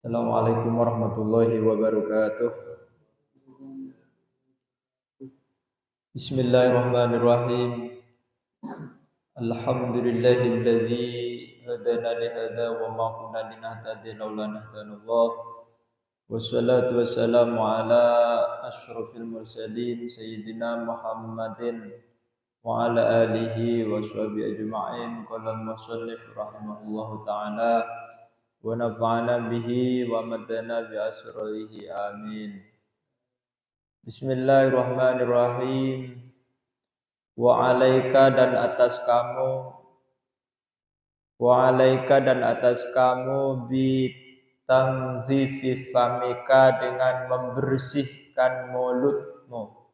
Assalamualaikum warahmatullahi wabarakatuh. Bismillahirrahmanirrahim. Alhamdulillahilladzi hadana li hadza wa ma kunna linahtadiya laula an hadanallah. Wassalatu wassalamu ala asyrafil mursalin sayyidina Muhammadin wa ala alihi wa sahbihi ajma'in. Qala al-musannif rahimahullahu ta'ala wa nafa'ana bihi wa madana bi asrarihi amin. Bismillahirrahmanirrahim. Wa alaika dan atas kamu bi tangzifi famika dengan membersihkan mulutmu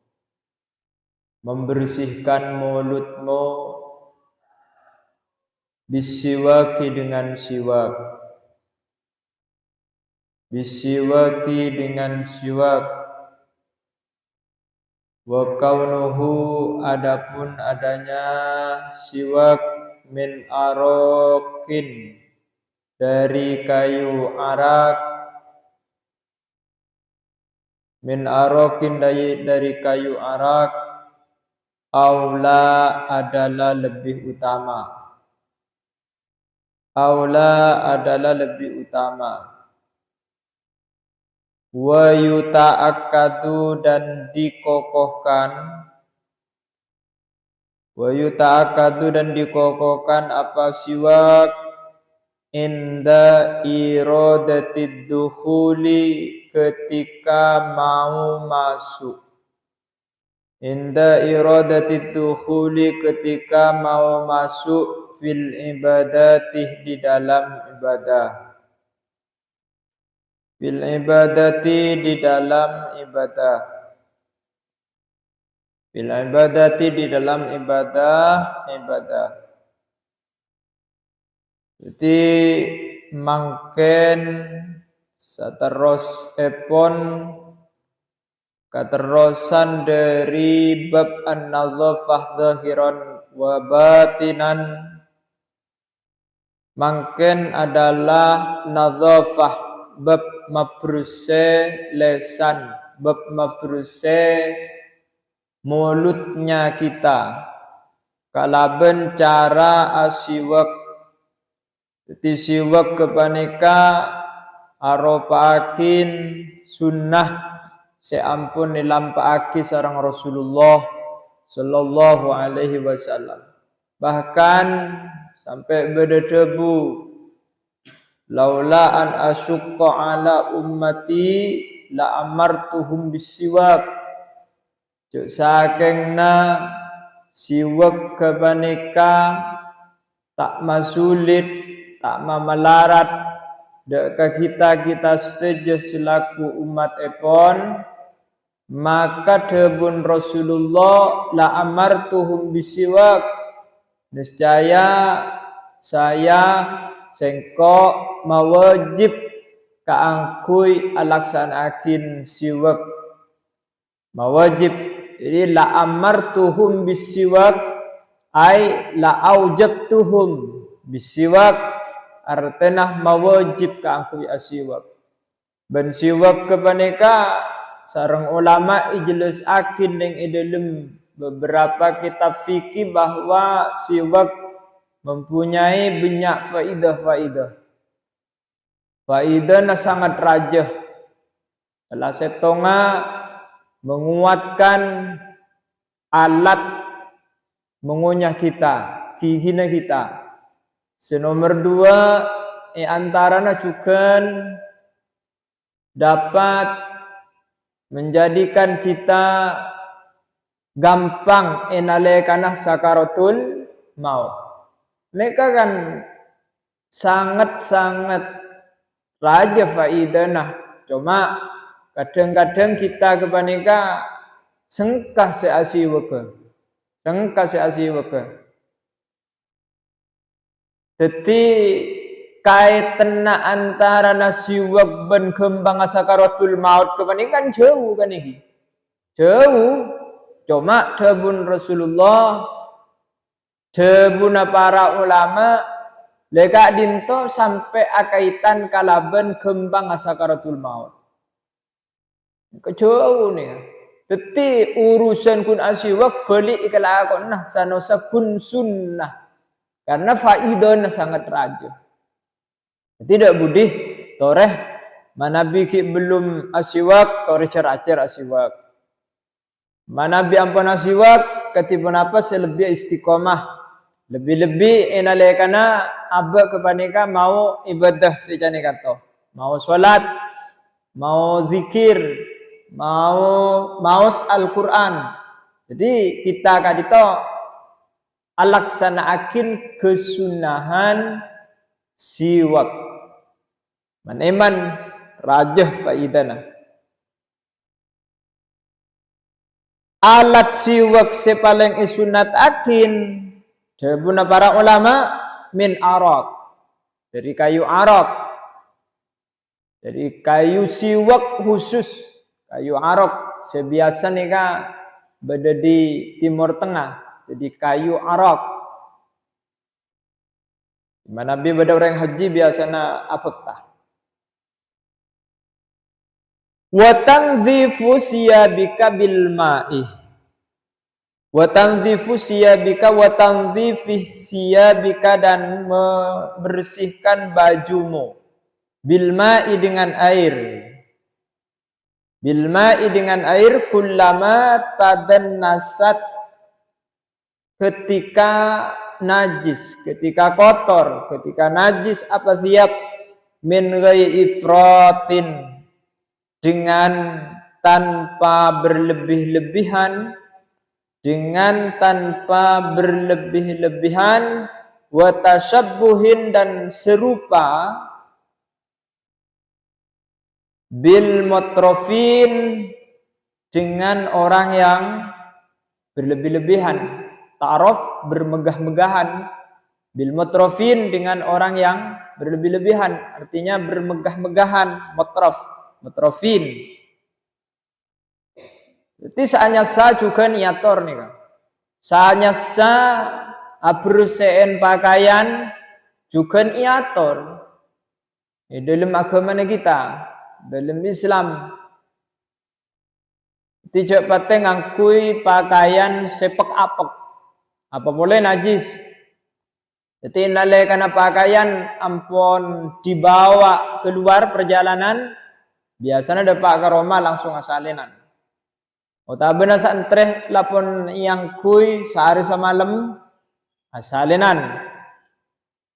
bisiwaki dengan siwak wa kaunuhu adapun adanya siwak min arokin dari kayu arak dari kayu arak aula adalah lebih utama wa yuta'akkadu dan dikokohkan apa siwak inda iradatid dukhuli ketika mau masuk fil ibadati di dalam ibadah Jadi mangken saterus keterusan dari bab an-nazafah zahiran wa batinan mangken adalah nazafah bab mabruse lesan, bab mabruse mulutnya kita kalaben cara asiwak. Jadi siwak kepaneka aropaakin sunnah seampun nilampaaki sareng Rasulullah sallallahu alaihi wasallam. Bahkan sampai berdebu laula an asyqa ala ummati la amartuhum bisiwak. Cuk sakengna siwak kepaneka tak masulit tak mamalarat deka kita setuju selaku umat epon maka debun Rasulullah la amartuhum bisiwak niscaya saya sengkok mawajib kaangkui alaksanakin siwak mawajib. Jadi la amartuhum bisiwak ai la aujabtuhum bisiwak artenah mawajib kaangkui asiwak. Ben siwak kepaneka sareng ulama ijlis akin ning dalam beberapa kitab fikih bahwa siwak mempunyai banyak faidah sangat rajah. Salah setonga menguatkan alat mengunyah kita, gigina kita. Senomor 2 antaranya juga dapat menjadikan kita gampang enalekanah sakaratul maut. Mereka kan sangat raja faidana. Cuma kadang-kadang kita kepaneka sengkah seasiwaka. Jadi kaitan antara nasiwak ben kembang sakaratul maut kepaneka kan jauh kan iki. Jauh. Cuma debun Rasulullah, debun para ulama Leka dinto sampai akaitan kalaban kembang asakaratul maut. Kejauh nih. Teti urusan kun asiwak beli ikalakon nah sanosa kun sunnah. Karena faidahnya sangat rajin. Tidak budi toreh manabi ki belum asiwak toreh ceracer asiwak. Manabi ampun asiwak ketipun apa selebih istiqomah. Lebih-lebih enalekana abak kepanika mau ibadah secane kato. Mau sholat, mau zikir, mau maos Al-Quran. Jadi kita kadito alaksanaakin kesunahan siwak. Maneman rajah faidana. Alat siwak sepaling isunat akin jabuna para ulama min arak. Dari kayu arak. Dari kayu siwak khusus. Kayu arak. Sebiasa nih kak berada di Timur Tengah. Jadi kayu arak. Dimana Nabi pada orang haji biasanya apakah? Wa tanzifu siyabika bil ma'i. Wa tanzifu siyabika wa tanzifi siyabika dan membersihkan bajumu bil ma'i dengan air. Bil ma'i dengan air kullama tadannasat ketika najis, ketika kotor, ketika najis apa siap min ghairi ifratin dengan tanpa berlebih-lebihan, dengan tanpa berlebih-lebihan, wa tashabbuhin dan serupa bil mutrafin dengan orang yang berlebih-lebihan, ta'aruf bermegah-megahan, bil mutrafin dengan orang yang berlebih-lebihan, artinya bermegah-megahan, mutrafin. Jadi saatnya sa juga niator nih kan. Saatnya sa abrusen pakaian juga niator. Di dalam agama kita, dalam Islam. Tidak pateng ngangkui pakaian sepek-apek. Apa boleh najis. Jadi nalai karena pakaian ampun dibawa keluar perjalanan. Biasanya dapat ke Roma langsung asalinan. Otabena santreh lapon yang kui sehari semalam asalinan.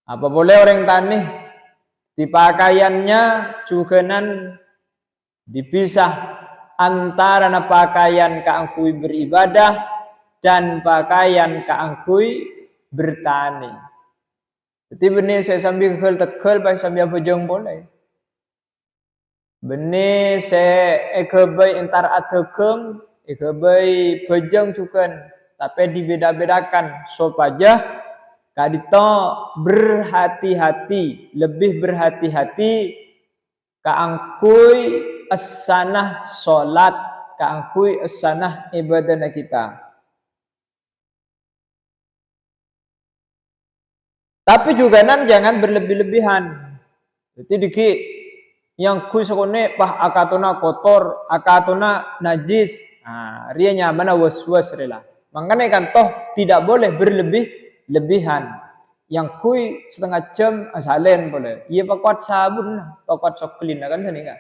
Apa boleh orang tani di pakaiannya juganan dipisah antara pakaian kaangkui beribadah dan pakaian kaangkui bertani. Jadi benih saya sambil tegel baik sambil bojong boleh. Benih saya ekebay entar atekem ekebay bojong cukan tapi dibeda-bedakan sopaja kadito berhati-hati lebih berhati-hati kaangkui as-sanah solat kaangkui as-sanah ibadah kita. Tapi juga jangan berlebih-lebihan. Jadi diki yang kui sekone pah akatona kotor, akatona najis. Nah, rianya mana was-was rela. Makanya kan toh tidak boleh berlebih-lebihan. Yang kui setengah jam asalen boleh. Iya pakuat sabun, pakuat soklin kan sini kan.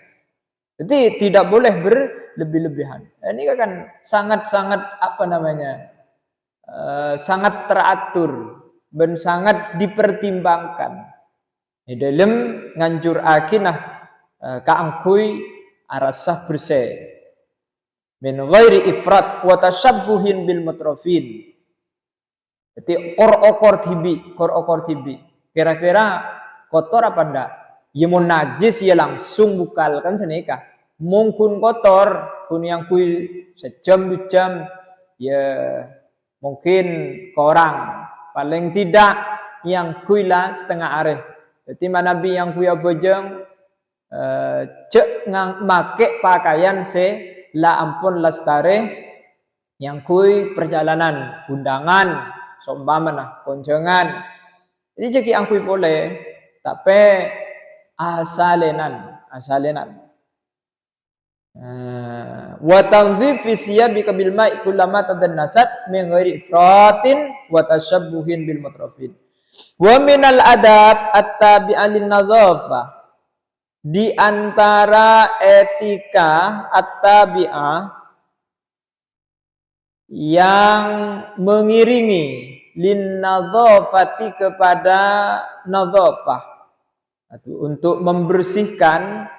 Jadi tidak boleh berlebih-lebihan. Ini kan sangat-sangat apa namanya? Sangat teratur dan sangat dipertimbangkan. Di dalam nganjur akinah kaangkui arasah bersih. Min ghairi ifrat wa tashabbuhin bil mutrafin. Jadi kor-okor tibi. Kira-kira kotor apa ndak? Ya mau najis ya langsung bukal kan senika. Mungkin kotor, kun yang kui sejam 2 jam ya mungkin korang. Paling tidak yang kui lah setengah areh. Jadi manabi yang kuya bojong cek make pakaian se la ampun lastare yang kui perjalanan undangan sombamana konjongan Jadi ceki angkui boleh, tapi asalenan. Wa tanzifi siyabi bil ma'i kullama tadannasat min ghairi ifratin wa tashabbuhin bil mutrafin. Wa minal adab at-tabi'a lin nadhafah. Di antara etika at-tabi'ah yang mengiringi lin nadhafati kepada nadhafah untuk membersihkan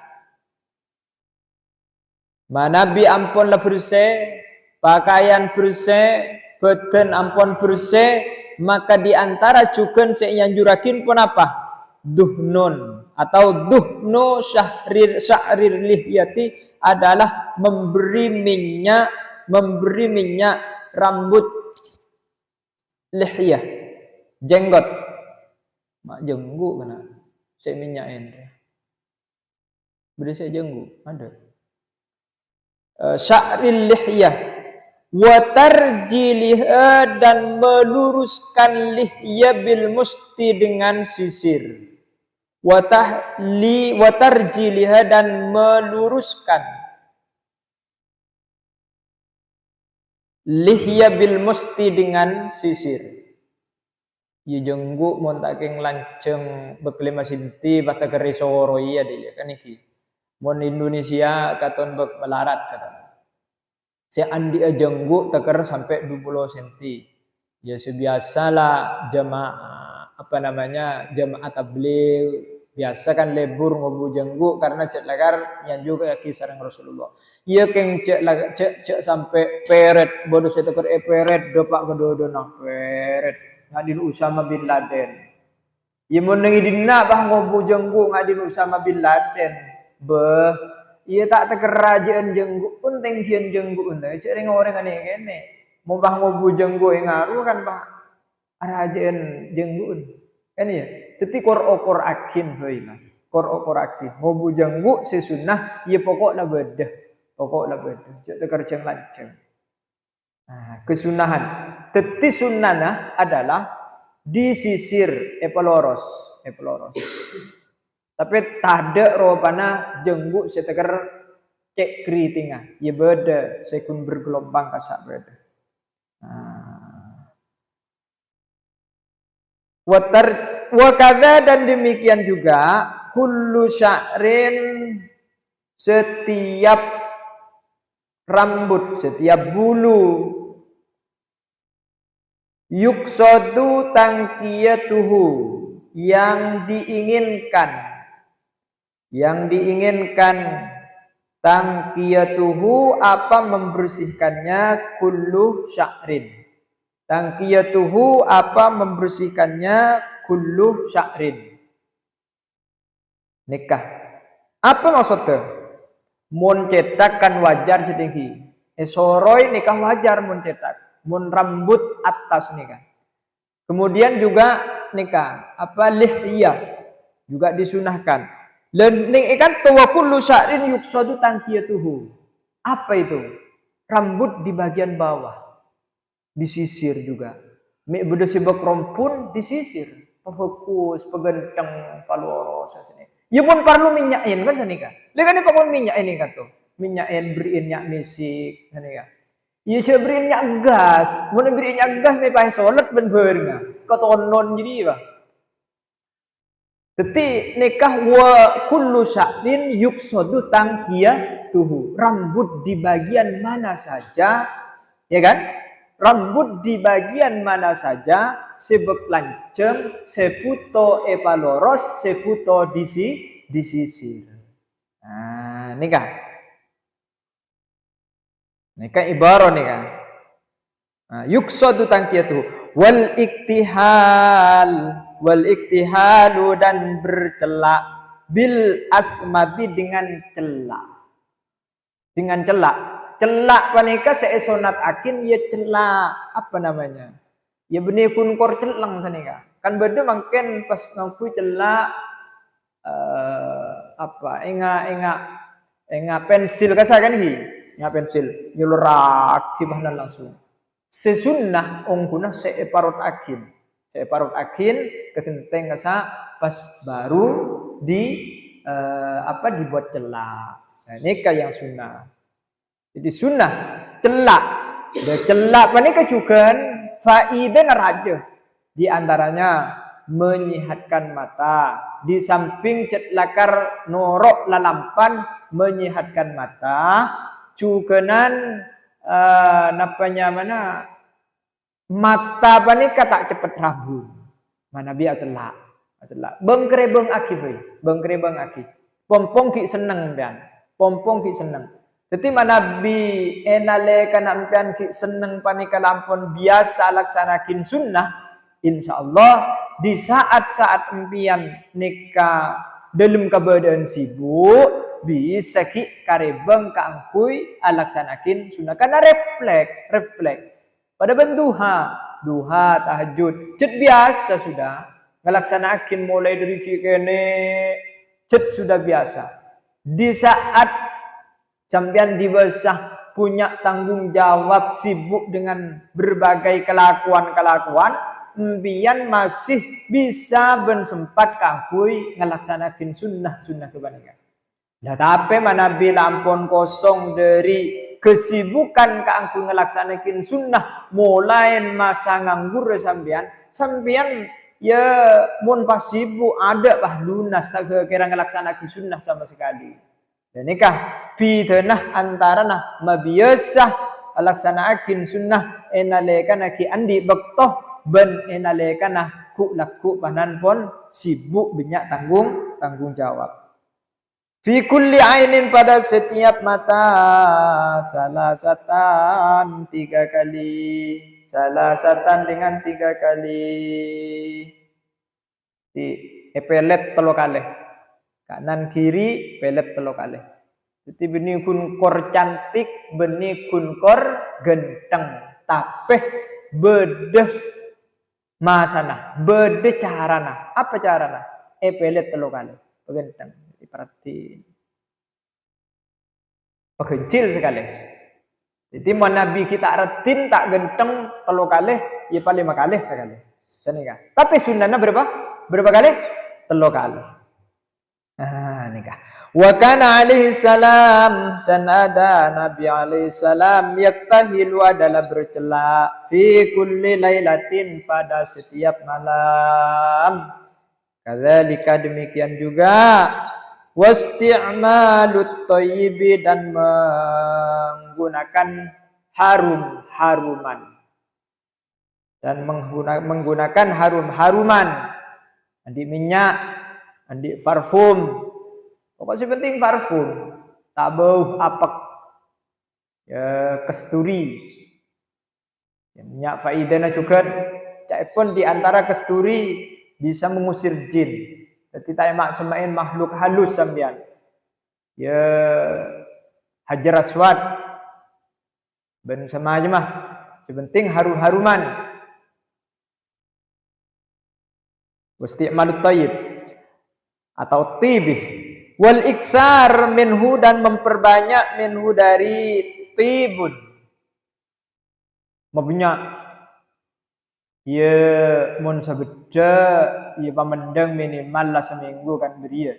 manabi ampun lah bersih, pakaian bersih, badan ampun bersih, maka di antara juga yang jurakin pun apa? Duhnun atau duhnu sya'rir lihyati adalah memberi minyak rambut lihyah, jenggot. Mak jenggu kena. Saya minyakin. Beri saya jenggu, ada. Sya'ril lihyah wa tarjiliha dan meluruskan lihya bil musti dengan sisir. Wa tarjiliha dan meluruskan lihya bil musti dengan sisir. Ye jenggu mon taking lanceng beklima sinti bata keri soro iya dia kan iki. Mon Indonesia katon bek melarat kata. Se andi jenggu teker sampai 20 cm. Ya sebiasalah jamaah jamaah tabligh biasa kan lebur ngobu jenggu karena cek lagar yang juga kisah Rasulullah. Iya keng cek sampai peret bodoh saya teker peret dopak kedodo nang peret. Ngadin Usama bin Laden. Ia mau nengi dina bah ngobu jenggu ngadin Usama bin Laden. Beh, ia tak tekerajaan jenggu pun tengkian jenggu unta. Cering orang aneh kene. Mau bah ngobu jenggu yang ngaruh kan bah arajaan jenggu kan ya. Teti kor akin baiklah. Kor akin. Ngobu jenggu sesunah. Ia pokoklah bedah. Cek teker ceng lanceng. Nah, kesunahan. Teti sunnah adalah disisir epeloros. Tapi tade ropana jenggu seteker cek keritinga. Ya beda sekun bergelombang kasak beda. Wakadha dan demikian juga kullu sya'rin setiap rambut, setiap bulu yuksadu tangkiyatuhu yang diinginkan tangkiyatuhu apa membersihkannya kullu sya'rin. Tangkiyatuhu apa membersihkannya kullu sya'rin. Nikah. Apa maksudnya? Mun cetak kan wajar jadi soroi nikah wajar mun cetak. Mun rambut atas nikah. Kemudian juga nikah apa lihyah juga disunahkan. Dan ikan tawakullu sya'rin yuksadu tangkiyatuhu. Apa itu? Rambut di bagian bawah. Disisir juga. Mik beda sibak rompun disisir. Fokus pegenteng paluros sini. Ya pun perlu minyakin kan sanika. Lekan apa pun minyak ini kan tuh. Minyakin beriin nyak misik sanika. Iya saya beriin nyak gas. Mun beriin nyak gas me pae salat ben-ben nga. Kotonon jadi bah. Teti nikah wa kullu sya'rin yuksadu tangkiyatuhu. Rambut di bagian mana saja, ya kan? Rambut di bagian mana saja sebek lanceng, seputo epaloros, seputo disisir. Nah, nikah. Nikah ibarat nikah. Nah, yuksadu tangkiyatuhu wal iktihalu dan bercelak bil asmati dengan celak. Celak panika seesonat akin ya celak apa namanya? Ya benih kunkor celang sanika. Kan beda mungkin pas ngaku celak enga pensil kasakan hi. Enga pensil nyulurak gimana langsung. Sesunnah ongkuna seeparot akin. Saya parut akin kekenteng kasa pas baru dibuat celak. Nah, nikah yang sunnah. Jadi sunnah celak. Dan celak panika juga faidah naraja. Di antaranya menyehatkan mata. Di samping cetlakar norok lalampan menyehatkan mata. Cukenan mata panika tak cepat rabun. Mana biar celak. Bengkrebeng aki boy. Bengkrebeng aki. Pompong ki seneng pian. Pompong ki seneng. Jadi mana bi enale kana empian ki seneng panika lampun biasa laksanakin sunnah, insyaallah di saat-saat empian nikah dalam keadaan sibuk bisa ki karebeng kaangkui alaksanakin sunnah karena refleks pada benduha duha tahajud cet biasa sudah ngelaksanakin mulai dari kene cet sudah biasa di saat sampean dibesah punya tanggung jawab sibuk dengan berbagai kelakuan mbian masih bisa sempat kangkui ngelaksanakan sunnah kebanikan. Nah, tapi mana bila ampun kosong dari kesibukan kangkui ngelaksanakan sunnah mulai masa nganggur sampean ya mun pas sibuk ada bah lunas tak kira ngelaksanakan sunnah sama sekali. Dan nikah bidanah antara mabiasa alaksanakin sunnah enalekan aki andi bektoh ben enalekan ku laku panan pon sibuk banyak tanggung jawab. Fi kulli ainin pada setiap mata salasatan 3 kali. Salasatan dengan 3 kali. Di epelet 3 kali. Kanan kiri pelet 3 kali. Jadi benih kun kor cantik, benih kun kor genteng. Tapi bedeh masana, bedeh carana. Apa carana? Pelet 3 kali. Genteng. Diperhatiin. Kecil sekali. Jadi mana nabi kita retin tak genteng 3 kali, ya paling 5 kali sekali. Senikah. Tapi sunnahnya berapa? Berapa kali? 3 kali. Nikah. Wa kana alaihi salam dan ada Nabi alaihi salam yaktahilu adalah bercela fi kulli lailatin pada setiap malam. Kadzalika demikian juga wasti'malut thayyibi dan menggunakan haruman dan menggunakan haruman andi minyak andi parfum. Pokoknya penting parfum. Tak bau apek. Ya kesturi. Ya, minyak faidahnya juga cak pun di antara kesturi bisa mengusir jin. Jadi tak semain makhluk halus sampean. Ya hajar aswad. Ben sama aja mah. Sepenting haruman. Wasti'malut thayyib atau tibih wal iksar minhu dan memperbanyak minhu dari tibun mabunya ya mun sabeda ya pamendeng minimal lah seminggu kan beria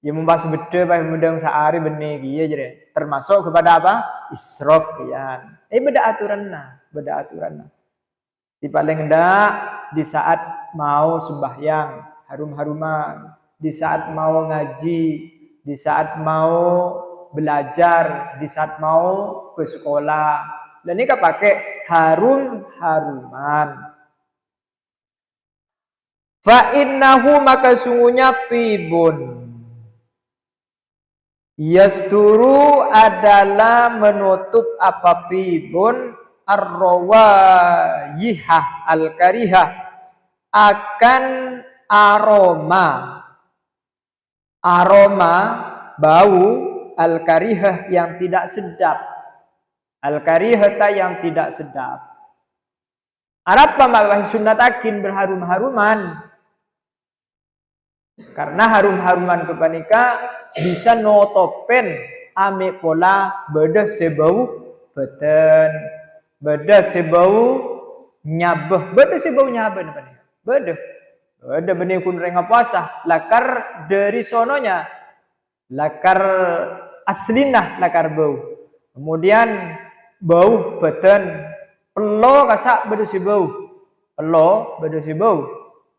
ya membahas beda bah mendeng sehari benih ya jadi termasuk kepada apa israf kian beda aturan di paling ndak di saat mau sembahyang harum-haruman di saat mau ngaji, di saat mau belajar, di saat mau ke sekolah. Dan ini kan pakai haruman. Fa innahu maka sungguhnya tibun. Yasturu adalah menutup apa tibun ar-rawayihah al-karihah akan aroma bau al-karihah yang tidak sedap. Al-karihata yang tidak sedap. Apa malah sunnatakin berharum-haruman? Karena harum-haruman kepanika bisa notopen ame pola beda sebau beten, beda sebau nyabeh, beda sebau nyabeh. Beda. Beda benih kun reng puasa. Lakar dari sononya. Lakar aslinah lakar bau. Kemudian bau beten. Pelo kasak bedusi bau. Pelo bedusi bau.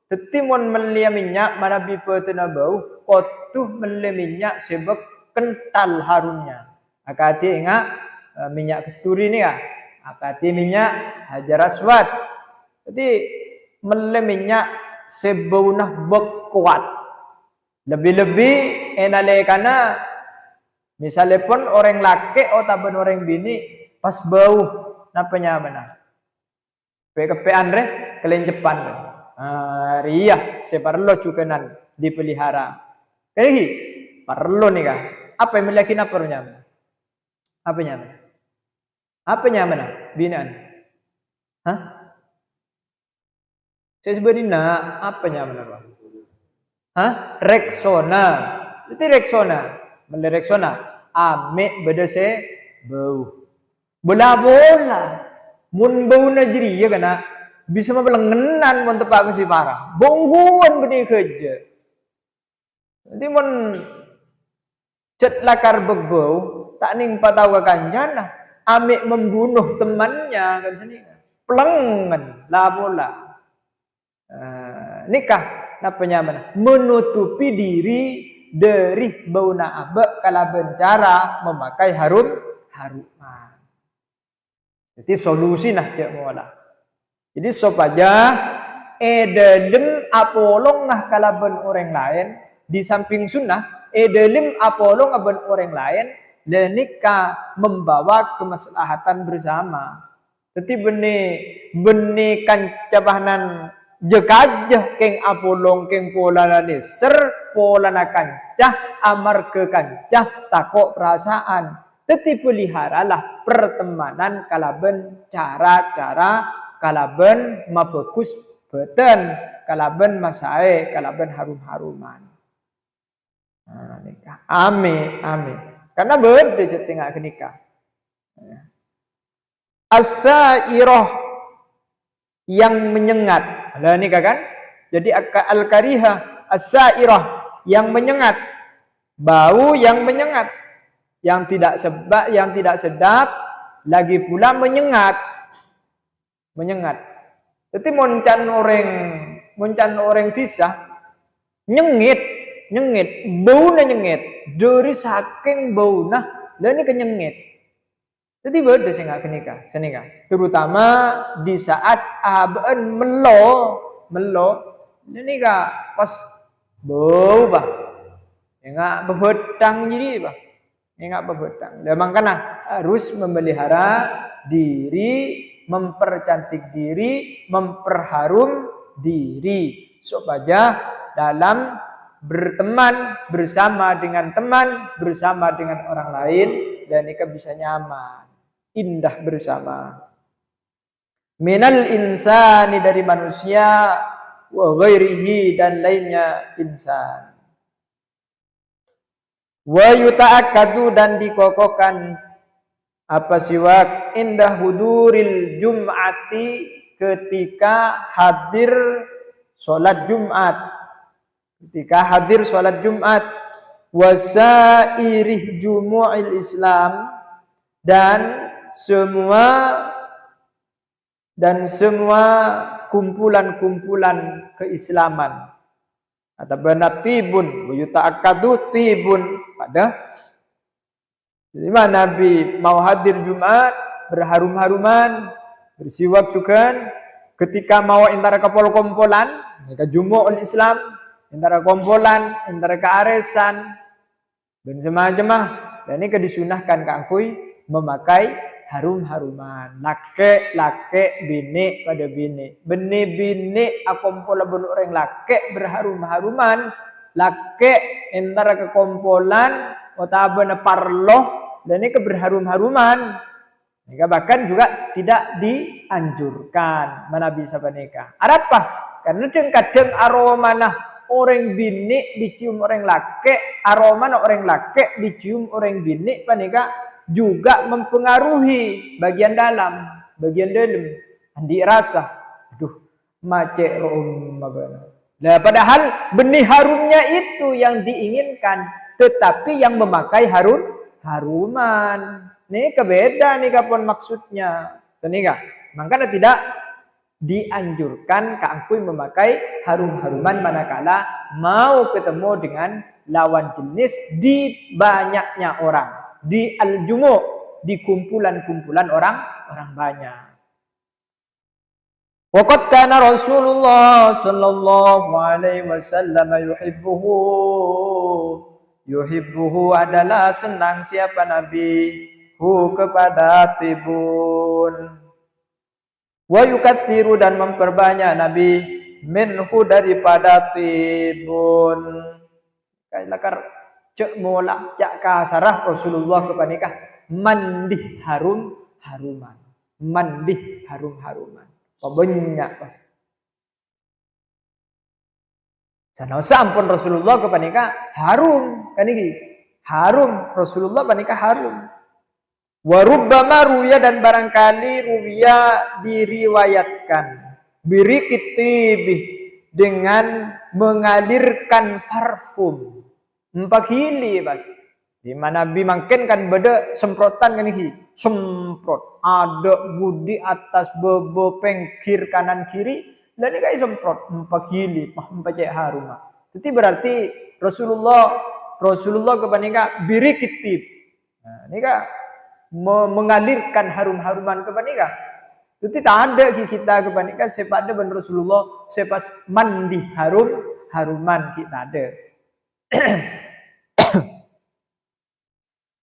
Tetimun melia minyak mana bipetena bau. Kotuh melia minyak sebab kental harumnya. Akati ingat minyak kasturi ni ya. Akati minyak hajar aswad. Jadi melia minyak sebaunah berkuat. Lebih-lebih enalekana misalnya pun orang laki atau orang bini pas bau napanya mana? Kepean re kelencepan re. Ria separlo cukenan dipelihara. Kayak perlu nih kah? Apa yang melakin apa nyaman? Apa nyaman? Apa nyaman? Binaan. Hah? Saya sebenarnya apa nyaman apa? Hah? Rexona. Itu Rexona. Mele Rexona. Ame beda se bau. Bola-bola. Mun bau najri ya kana bisa mabelengenan mun tepak si parah. Bongguan benih kerja. Nanti mun cet lakar begbau tak ning patau ke kanjana ame membunuh temannya kan sini pelengan labola nikah napanya mana menutupi diri dari bau naabe kala bencara memakai haruman. Jadi solusi nah cek mola. Jadi sopaja edalem apolong nah kala ben orang lain di samping sunnah edalim apolong aben orang lain dan nikah membawa kemaslahatan bersama. Jadi benih kancabahnan jekajah keng apolong keng polana ser polana kancah amar ke kancah takok perasaan. Jadi peliharalah pertemanan kalaben cara-cara kalaben mabagus beten kalaben masae kalaben harum-haruman. Nah, nikah. Amin. Karena beda cet sing ngak nikah. As-sairah yang menyengat. Lah nikah kan? Jadi al-karihah as-sairah yang menyengat. Bau yang menyengat. Yang tidak sedap lagi pula menyengat. Jadi moncan orang tisah nyengit, baunya nyengit, dari saking baunya, lah ini kenyengit. Jadi beda sih nggak kenikah, senikah. Terutama di saat aben melo, ini kak pas bau bah, ya nggak bebetang jadi bah, ya nggak bebetang. Memang karena harus memelihara diri, mempercantik diri, memperharum diri, supaya dalam berteman bersama dengan teman, bersama dengan orang lain, dan nikah bisa nyaman, indah bersama. Minal insani dari manusia, wa ghairihi dan lainnya insan. Wa yuta'akkadu dan dikokohkan apa siwak indah huduril jum'ati ketika hadir sholat Jumat. Ketika hadir sholat Jumat, wasairih jumu'il Islam dan semua kumpulan-kumpulan keislaman. Atau benar tibun, yuta'akkadu tibun pada jadi Nabi mau hadir Jumat berharum-haruman, bersiwak juga ketika mau antara kompol-kompolan, mereka jumu'ul Islam antara kompolan, antara kearesan dan semacam. Dan ini disunahkan kangkui memakai harum-haruman. Lake bini pada bini. Bini akompola ben orang lake berharum-haruman. Lake antara kekompolan otabana parloh dan ini keberharum-haruman. Nikah bahkan juga tidak dianjurkan mana bisa menikah. Apa? Karena kadang aroma orang bini dicium orang laki, aroma orang laki dicium orang bini panika juga mempengaruhi bagian dalam. Andi rasa, aduh macet Nah, padahal benih harumnya itu yang diinginkan, tetapi yang memakai haruman. Nih kebeda nih kapon maksudnya. Sehingga makanya tidak dianjurkan keangkui memakai harum-haruman manakala mau ketemu dengan lawan jenis di banyaknya orang, di al-jumu', di kumpulan-kumpulan orang banyak. Waqad kana Rasulullah sallallahu alaihi wasallam yuhibbuhu adalah senang siapa Nabi kepada tibun. Wa yukatsiru dan memperbanyak Nabi minhu daripada tibun. Kailakar cek mola cak kasarah Rasulullah kepanikah mandi haruman. Mandi harum-haruman. Banyak pas. Sana sampun Rasulullah kepanikah harum kan iki. Harum Rasulullah panikah harum. Wa rubbama ruya dan barangkali ruya diriwayatkan birikitibih dengan mengalirkan parfum. Empat hili bas. Di mana Nabi mungkin kan beda semprotan kan iki. Semprot. Ada budi atas bebo pengkir kanan kiri. Dan ini kayak semprot. Empat hili. Empat cek harum. Jadi berarti Rasulullah kepanika birikitib. Nah, ini kan mengalirkan harum-haruman kepanika. Itu tak ada kita kepanika sepada ben Rasulullah sepas mandi haruman kita ada.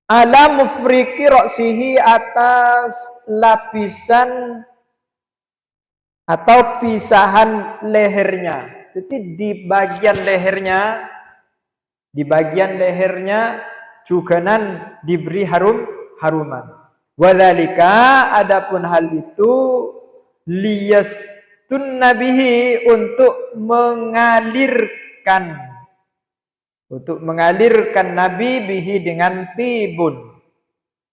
Ala mufriki roksihi atas lapisan atau pisahan lehernya. Jadi di bagian lehernya juga diberi haruman. Wadzalika adapun hal itu liyastun nabihi untuk mengalirkan Nabi bihi dengan tibun.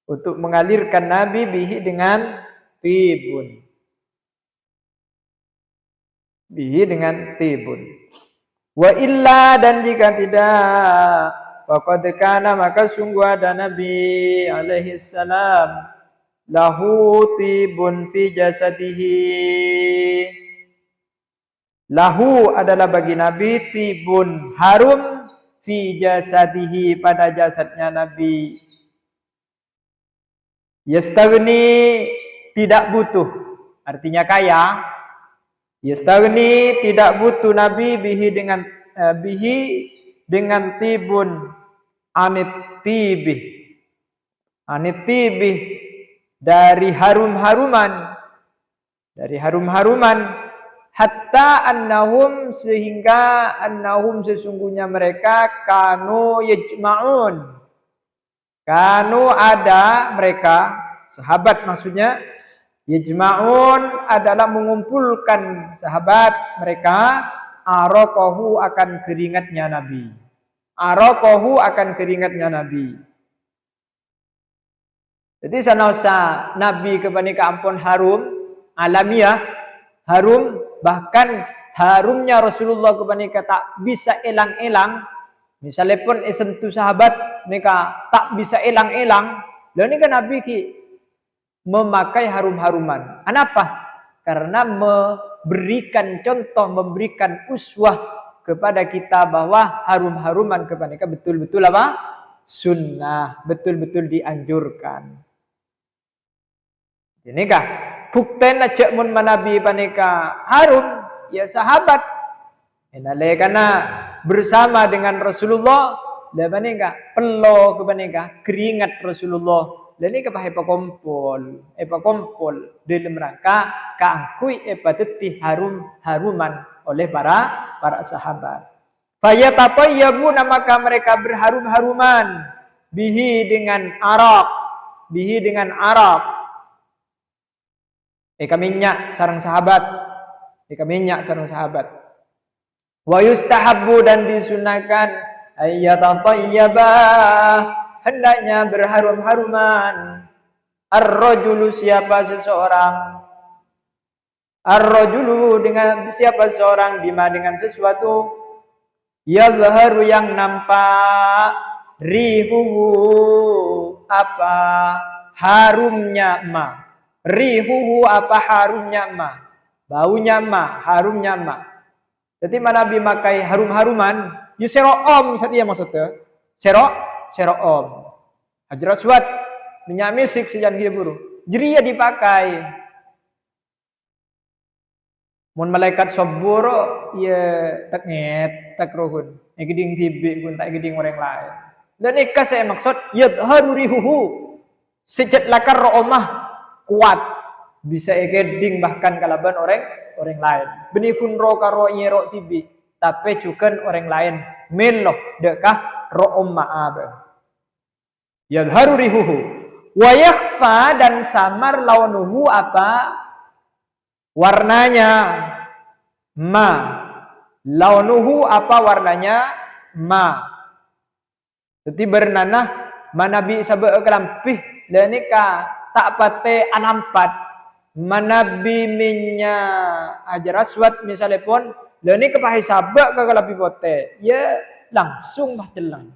Untuk mengalirkan Nabi bihi dengan tibun. Bihi dengan tibun. Wa illa dan jika tidak, faqad kana maka sungguh ada Nabi alaihi salam lahu tibun fi jasadihi. Lahu adalah bagi Nabi tibun harum fi jasadihi pada jasadnya Nabi. Yastaghni tidak butuh, artinya kaya. Yastaghni tidak butuh Nabi bihi dengan tibun anit tibih dari harum-haruman hatta annahum sehingga annahum sesungguhnya mereka kanu ada mereka sahabat maksudnya yajma'un adalah mengumpulkan sahabat mereka araqahu akan keringatnya Nabi. Jadi sanosa Nabi kepanika ampun harum alamiah harum bahkan harumnya Rasulullah kepanika tak bisa elang-elang. Misalnya pun sentuh sahabat mereka tak bisa elang-elang. Lalu ini kan Nabi memakai harum-haruman. Kenapa? Karena memberikan contoh, memberikan uswah kepada kita bahwa harum-haruman kepanika betul-betul apa? Sunnah, betul-betul dianjurkan. Ini kah? Bukten aja mun manabi panika harum ya sahabat. Enale kana bersama dengan Rasulullah le panika pelo ke panika keringat Rasulullah. Dan ini kepahe pakompol dalam rangka kaangkui epateti haruman oleh para sahabat. Fayatayyabuna maka mereka berharum-haruman bihi dengan arak. Minyak sarang sahabat. Wa yustahabbu dan disunahkan ayyatayyabah hendaknya berharum-haruman ar-rajulu siapa seseorang Ar-rajulu dengan siapa seorang bima dengan sesuatu yazharu yang nampak rihuhu apa harumnya ma. Rihuhu apa harumnya ma. Baunya ma, harumnya ma. Jadi mana Nabi makai harum-haruman, yuseroom saja maksudnya. Seroom. Hajar aswad, minyak misik sejan buru. Jadi ya dipakai. Mun malaikat soburo ya taknget takrohun. Geding tibi pun tak geding orang lain. Dan ikas saya maksud yadharu rihuhu. Sejat lakar ro'omah kuat. Bisa geding bahkan kalaban orang lain. Benikun ro karo nyero tibi. Tapi juga orang lain meloh dekah ro'omah abe. Yadharu rihuhu. Wa yakhfa dan samar launuhu apa? Warnanya ma. Launuhu apa warnanya? Ma. Jadi bernanah manabi sabak kelampih lenika tak pate anampat manabi minya ajar aswad misalnya pun leni kepahi sabak ke kelapi pote ya langsung bah jelang.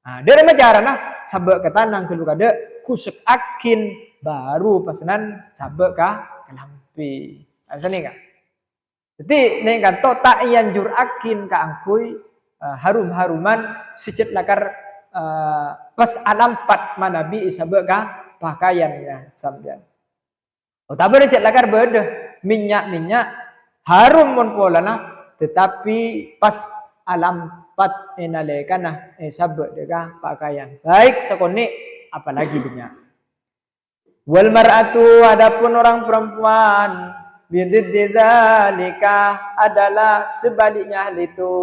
Nah, dari majarana sabak ke tanang kelu kada kusuk akin baru pesanan sabak ka kelampi. Asani kan. Jadi nek kanto tak ianjur akin ka angkui harum-haruman sicet lakar pas anampat manabi isabak ka pakaiannya sampean. Oh tapi cek lakar beda minyak harum mon polana tetapi pas alampat enalekana isabak deka pakaian. Baik sekone apalagi minyak. Wal mar'atu adapun orang perempuan bidzalika adalah sebaliknya hal itu.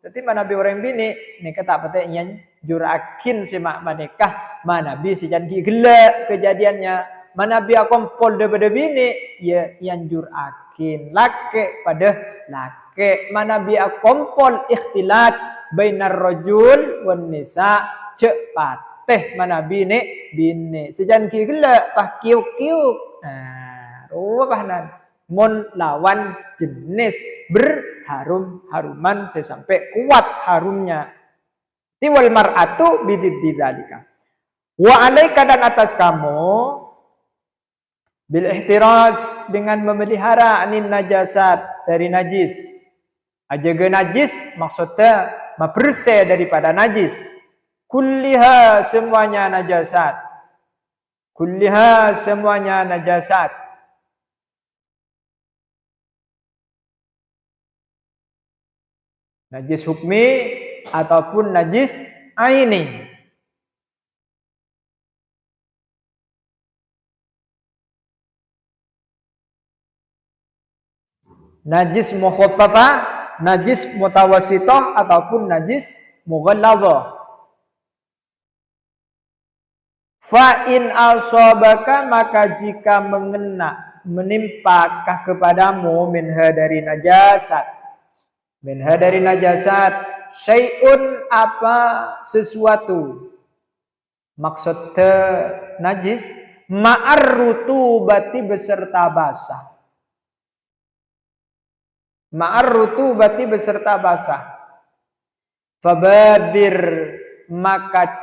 Jadi mana bi orang bini nikah tak patah yang jurakin si mak menikah mana bi si janji gelak kejadiannya mana bi kompol daripada bini ya yang jurakin laki pada laki mana bi kompol ikhtilat bainar rajul wan nisa cepat teh mana bini sejanji gelak pah kiuk bahnan mon lawan jenis berharum-haruman sampai kuat harumnya. Tiwal mar'atu bidzalika. Wa alaika dan atas kamu bil ihtiraz dengan memelihara anin najasat dari najis. Ajaga najis maksudnya membersih daripada najis. Kulliha semuanya najasat. Kulliha semuanya najasat. Najis hukmi ataupun najis aini. Najis mukhaffafah, najis mutawassithah ataupun najis mughalladzah. Fa in asabaka maka jika menimpakah kepadamu minha dari najasat syai'un apa sesuatu maksudnya najis ma'ar rutubati beserta basah fabadir maka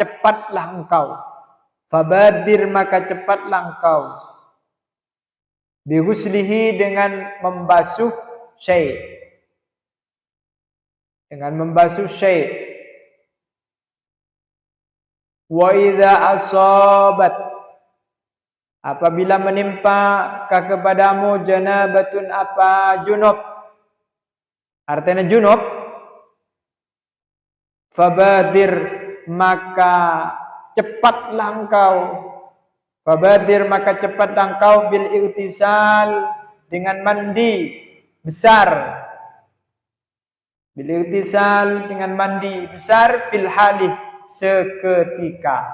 cepatlah engkau bihuslihi dengan membasuh syai' wa idza asabat apabila menimpa kepadamu janabatun apa junub artinya junub fabadir maka cepatlah engkau bil iktisal dengan mandi besar dengan mandi besar fil halih seketika.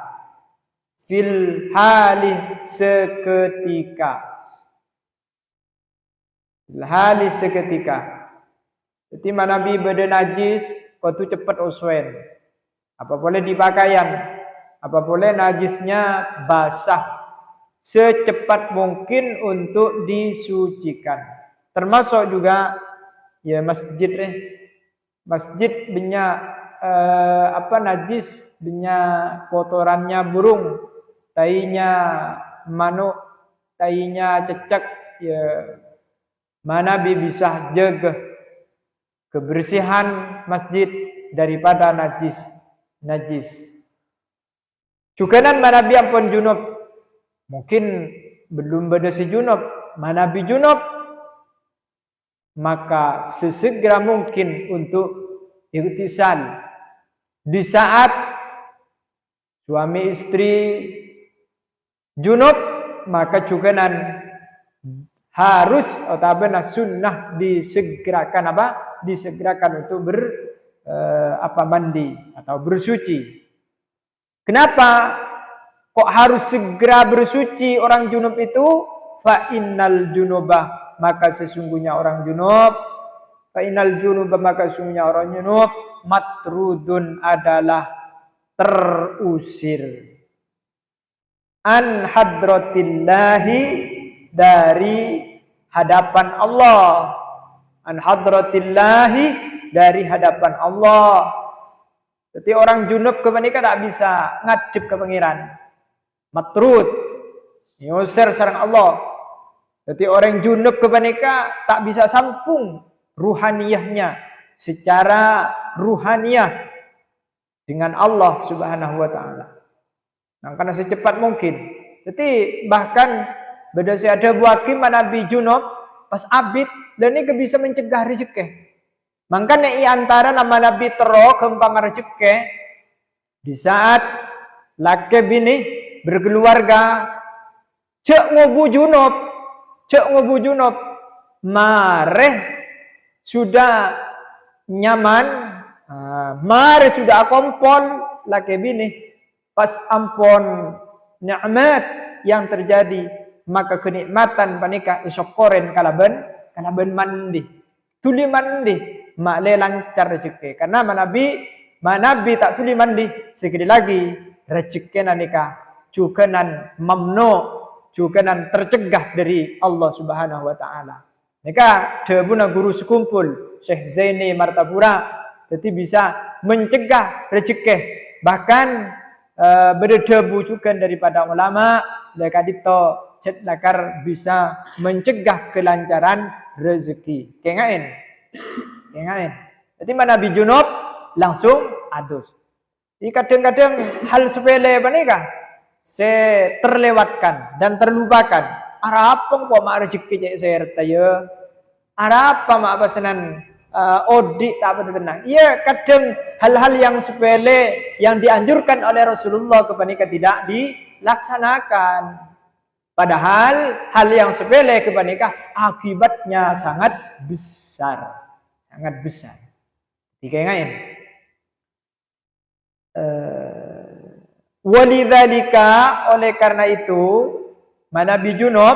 Jadi mana bi beda najis kau tu cepat uswen. Apa boleh dipakaian? Apa boleh najisnya basah secepat mungkin untuk disucikan. Termasuk juga ya masjid masjid banyak najis, banyak kotorannya burung, tainya manuk, tainya cecak, ya mana bisa jaga kebersihan masjid daripada najis. Cukanan manabi ampun junub, mungkin belum berdasi junub, manabi junub, maka sesegera mungkin untuk ikhtisal. Di saat suami istri junub, maka cukanan harus atau sunnah disegerakan disegerakan untuk mandi atau bersuci. Kenapa kok harus segera bersuci orang junub itu? Fa innal junubah, maka sesungguhnya orang junub, matrudun adalah terusir an hadratillahi, dari hadapan Allah, an hadratillahi, dari hadapan Allah. Jadi orang junub kebanyakan tak bisa ngadep ke pangeran, matrud, nyusir sareng Allah. Jadi orang junub kebanyakan tak bisa sampung ruhaniyahnya secara ruhaniyah dengan Allah Subhanahu wa taala. Nah, karena secepat mungkin. Jadi bahkan beda si ada buakim Nabi junub pas abid, dan ini bisa mencegah rezeki. Makanya i antara nama Nabi terok kempang rezeki di saat laki bini berkeluarga cek ngobu junub mareh sudah nyaman, mare sudah kompon laki bini pas ampon nikmat yang terjadi, maka kenikmatan panika isok koren kalaben mandi tuli mandi makle lancar rezeki. Karena manabi tak tuli mandi sekali lagi rezeki nanika cukanan mamnu, cukanan tercegah dari Allah Subhanahu wa taala. Nika debuna guru sekumpul Syekh Zaini Martapura, jadi bisa mencegah rezeki. Bahkan berdebu cukan daripada ulama lekadito cet lakar bisa mencegah kelancaran rezeki. Kengain. Jadi Nabi junub langsung adus. Jadi kadang-kadang hal sepele panika saya terlewatkan dan terlupakan. Arapong kok mak rezeki cek saya ya. Arapa mak pesanan odik tak apa tenang. Iya, kadang hal-hal yang sepele yang dianjurkan oleh Rasulullah kepanika tidak dilaksanakan. Padahal hal yang sepele kepanika akibatnya sangat besar. Dikaingain. Walidzalika, oleh karena itu Nabi junub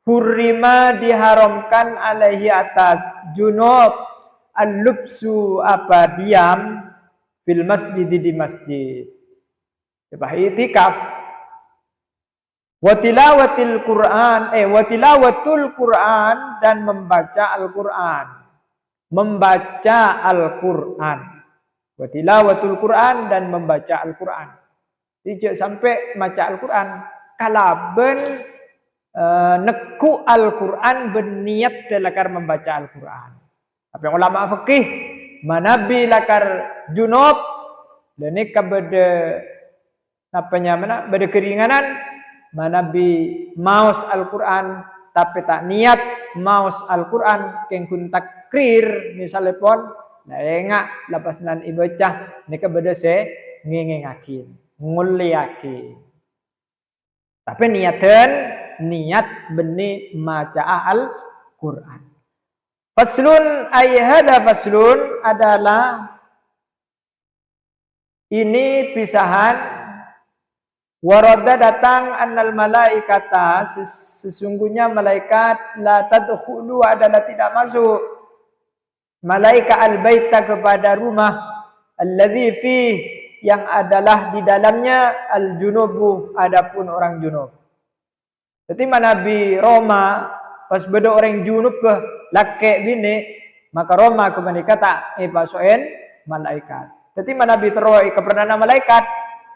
hurrima, diharamkan alaihi atas junub al-lubsu diam fil masjid, di masjid. Sebab itikaf wa tilawatil Quran, dan membaca Al-Quran. Wa tilawatul Quran, dan membaca Al-Quran. Tidak sampai baca Al-Quran kalaben neku Al-Quran berniat lakar membaca Al-Quran. Tapi ulama fikih manabi lakar junub dan ini beda beda keringanan, manabi maus Al-Quran tapi tak niat maus Al-Quran kengkun takrir misalnya pun enggak lepas nan ibacah nika beda se ngengengakin nguliakin. Tapi niat benih maca Al-Quran. Faslun ayhada, faslun adalah ini pisahan. Warada datang annal malaikata, sesungguhnya malaikat la tadkhulu adalah tidak masuk. Malaikat al-baita kepada rumah alladzi fi, yang adalah di dalamnya al-junubu adapun orang junub. Jadi Nabi Roma pas beda orang junub ke laki bini maka Roma kembali kata pasoen malaikat. Jadi Nabi teroi ke perdana malaikat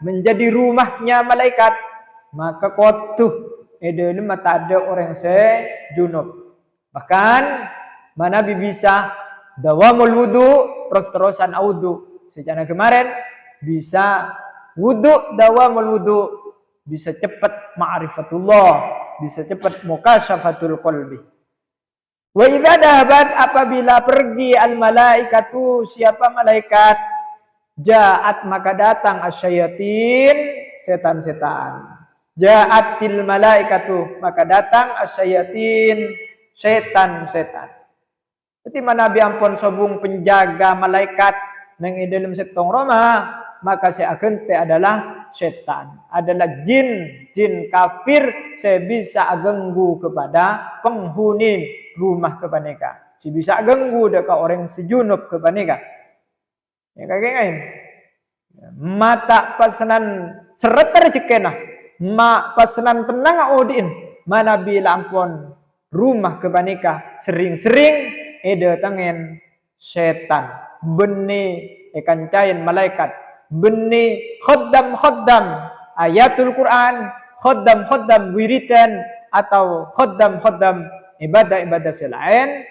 menjadi rumahnya malaikat maka kotuh ini mata ada orang junub. Bahkan Nabi bisa dawamul wudu terus-terusan wudu. Sejak kemarin bisa wudu dawamul wudu, bisa cepat ma'rifatullah, bisa cepat mukasyafatul qalbi. Wa idza dahabat apabila pergi al malaikatu siapa malaikat ja'at maka datang asyayatin setan-setan. Ja'atil malaikatu maka datang asyayatin setan-setan. Jadi Nabi ampun sobung penjaga malaikat nang dalam setong Roma maka seagente adalah setan, adalah jin kafir saya bisa ganggu kepada penghuni rumah kebaneka. Si bisa ganggu dekat orang sejunub kebaneka. Ya kayak mata pesanan seret rezekena, mak pesanan tenang odin, mana bila ampun rumah kebaneka sering-sering datangin setan, benih kancain malaikat, benih khaddam ayatul Quran, khaddam wiridan atau khaddam ibadah selain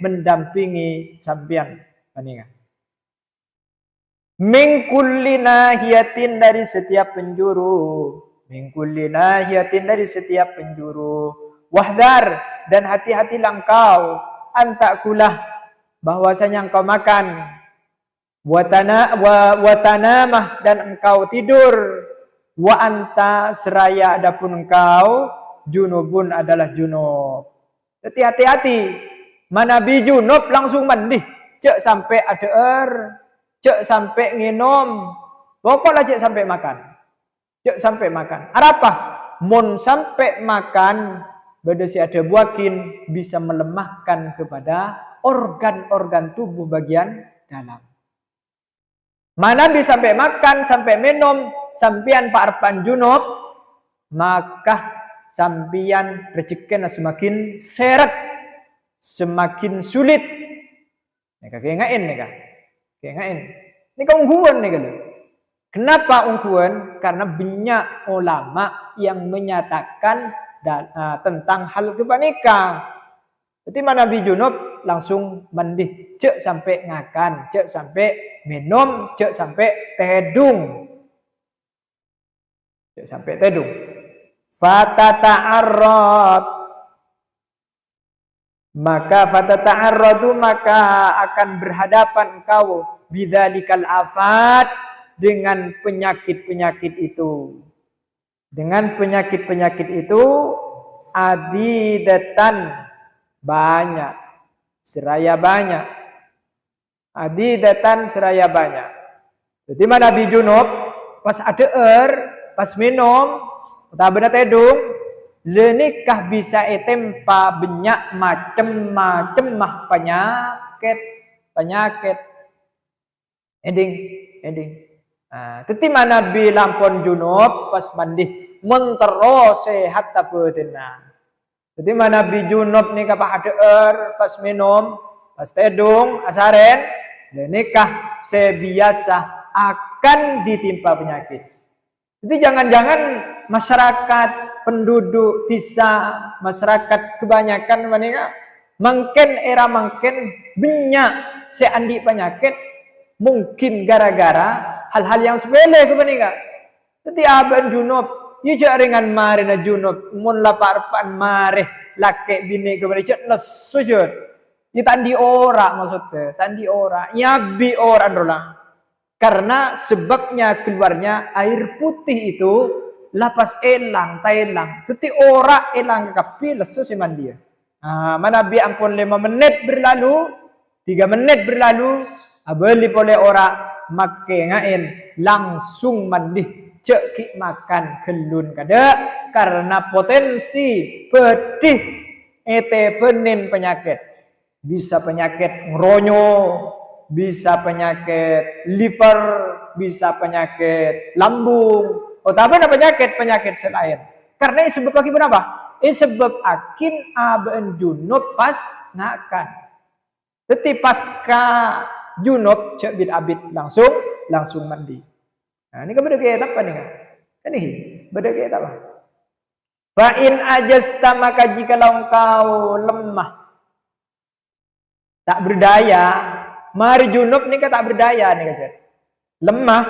mendampingi sampian paningan. Min kulli nahiyatin dari setiap penjuru, min kulli nahiyatin dari setiap penjuru. Wahdar dan hati-hatilah engkau antakulah bahwasanya engkau makan watanamah dan engkau tidur wa anta seraya adapun engkau junubun adalah junub. Jadi hati-hati Nabi junub langsung mandi cek sampai ada cek sampai nginom pokoknya cek sampai makan apa mun sampai makan badasi ada buakin bisa melemahkan kepada organ-organ tubuh bagian dalam. Mana bisa sampai makan, sampai minum, sampian pak junub, maka sampian rezekinya semakin seret, semakin sulit. Kayak Ini keungguan nih kan. Kenapa ungguan? Karena banyak ulama yang menyatakan tentang hal kebaneka. Jadi Nabi junub langsung mandi, cek sampai ngakan, cek sampai minum, cek sampai tedung. Cek sampai tedung. Fatata'arrad maka akan berhadapan engkau bidzalikal afat dengan penyakit-penyakit itu. Dengan penyakit-penyakit itu adidatan banyak, seraya banyak. Adidatan seraya banyak. Jadi Nabi junub pas ada pas minum, tak benar tedung, lenikah bisa etempa banyak macam-macam penyakit. Ending. Teti Nabi lampon junub pas mandi mentero sehat tak betina. Jadi Nabi junub nih kapah ada pas minum, pas tedung, asaren, nikah sebiasa akan ditimpa penyakit. Jadi jangan-jangan masyarakat penduduk desa, masyarakat kebanyakan menika mungkin banyak seandi penyakit mungkin gara-gara hal-hal yang sepele kebanyakan. Jadi aban junub, ya jaringan mari na junub, mun lapar-pan mari laki bini kebanyakan nesujud. Ya tandi ora maksudnya, tandi ora, nyabi ora dolang. Karena sebabnya keluarnya air putih itu lapas elang, tailang. Jadi ora elang kapi lesu si mandia. Mana bi ampun 5 menit berlalu, 3 menit berlalu, abeli boleh ora make ngain langsung mandi cek makan gelun kada karena potensi pedih benin penyakit. Bisa penyakit ngeronyo, bisa penyakit liver, bisa penyakit lambung, tapi ada penyakit selain. Karena sebab akin apa? Sebab akin aben junub pas ngakan. Tetapi pasca junub cek bid abid langsung mandi. Nah, ini kan beda kayak apa nih kan? Kan ini beda kayak apa? Fa in ajasta maka jika engkau lemah, tak berdaya, mari junub nih kan tak berdaya nih kan. Lemah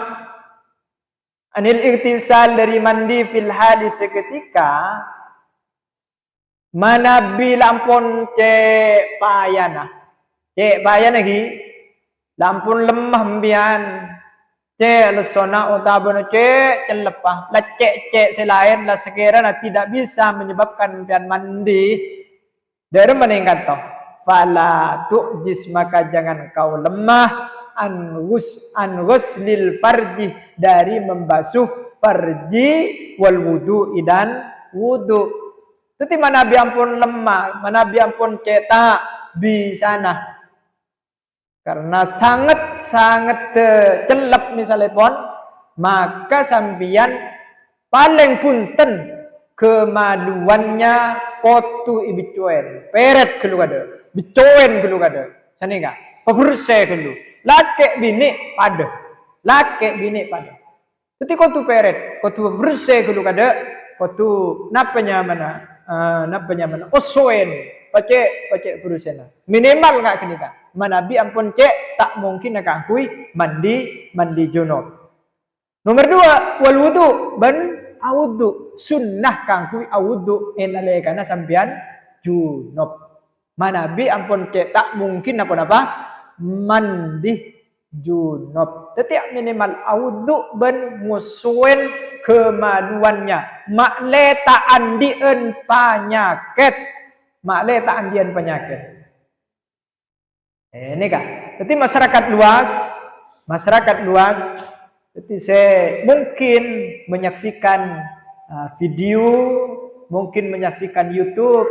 anil iktisal dari mandi fil hadis seketika manabi lampun cek payana lagi lampun lemah mbian cek lesona utabana cek celepah lah cek selain lah sekiranya tidak bisa menyebabkan mbian mandi dari meningkat toh fala tu'jis maka jangan kau lemah an ghuslil farji dari membasuh farji wal wudu'i dan wudu. Tetapi mana biampun lemah, mana biampun cetak bisana. Karena sangat celep misalnya pun, maka sambian paling punten kemaluannya kotu ibicoen, peret kelu kada, bicoen kelu kada, sani ka, pebersih kelu, laki bini pada, Tapi kotu peret, kotu bersih kelu kada, kotu napanya mana, osoen, pace berusaha, minimal nggak kini kan. Manabi ampun cek tak mungkin nak akui mandi junub. Nomor 2 wal wudu ban awudu sunnah kangkui awudu enale kana sampean junub. Manabi ampun cek tak mungkin apa mandi junub. Tetapi minimal awudu ban musuen kemaluannya. Makle tak andien penyakit. Ini kan. Jadi masyarakat luas, jadi saya mungkin menyaksikan video, mungkin menyaksikan YouTube,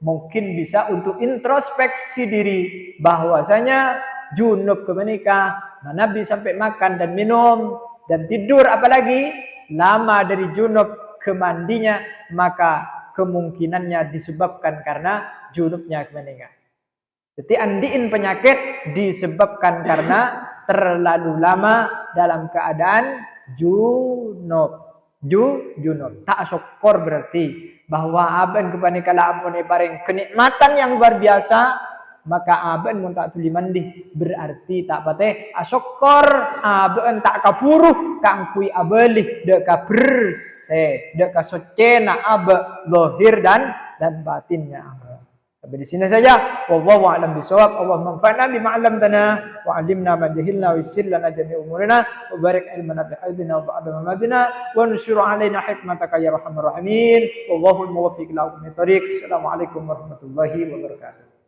mungkin bisa untuk introspeksi diri bahwasanya junub ke menikah, Nabi sampai makan dan minum dan tidur apalagi lama dari junub ke mandinya, maka kemungkinannya disebabkan karena junubnya ke menikah. Jadi andiin penyakit disebabkan karena terlalu lama dalam keadaan junub. Tak syukur berarti bahwa aben kepada kala ampun paring kenikmatan yang luar biasa, maka aben mun tak tuli mandi berarti tak pateh asyukur aben tak kapuruh kangkui abelih dek ka bersih dek ka sucena abe zahir dan batinnya abe. Sampai di sini saja. Wallahu a'lam bishawab. Allahumma anfa'na bima 'allamtana wa 'allimna ma jahilna wa yassir lana jami'a umurina wa barik ilmana fi haydina wa ba'da mamadina wa anshur 'alaina hikmataka ya arhamar rahimin. Wallahu al-muwaffiq ila aqwamit thoriq. Assalamualaikum warahmatullahi wabarakatuh.